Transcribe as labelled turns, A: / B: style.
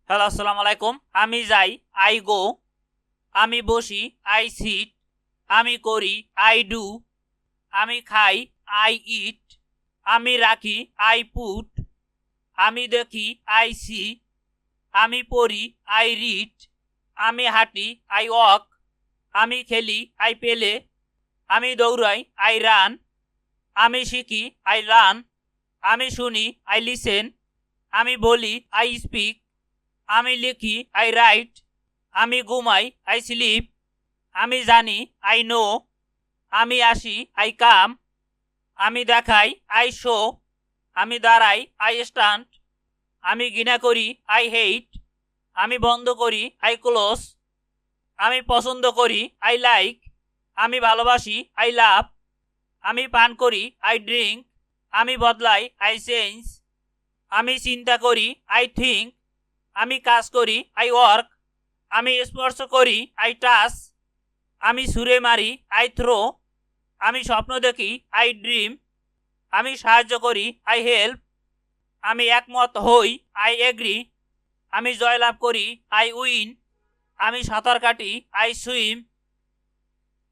A: Hello, আসসালামু আলাইকুম। আমি যাই, আই গো। আমি বসি, আই সিট। আমি করি, আই ডু। আমি খাই, আই ইট। আমি রাখি, আই পুট। আমি দেখি, আই সি। আমি পড়ি, আই রিড। আমি হাঁটি, আই ওয়াক। আমি খেলি, আই পেলে। আমি দৌড়াই, আই রান। আমি শিখি, আই লার্ন। আমি শুনি, আই লিসেন। আমি বলি, আই স্পিক। আমি লিখি, আই রাইট। আমি ঘুমাই, আই স্লিপ। আমি জানি, আই নো। আমি আসি, আই কাম। আমি দেখাই, আই শো। আমি দাঁড়াই, আই স্ট্যান্ড। আমি ঘৃণা করি, আই হেইট। আমি বন্ধ করি, আই ক্লোজ। আমি পছন্দ করি, আই লাইক। আমি ভালোবাসি, আই লাভ। আমি পান করি, আই ড্রিঙ্ক। আমি বদলাই, আই চেঞ্জ। আমি চিন্তা করি, আই থিঙ্ক। আমি কাজ করি, আই ওয়ার্ক। আমি স্পর্শ করি, আই টাচ। আমি ছুঁড়ে মারি, আই থ্রো। আমি স্বপ্ন দেখি, আই ড্রিম। আমি সাহায্য করি, আই হেল্প। আমি একমত হই, আই এগ্রি। আমি জয়লাভ করি, আই উইন। আমি সাঁতার কাটি, আই সুইম।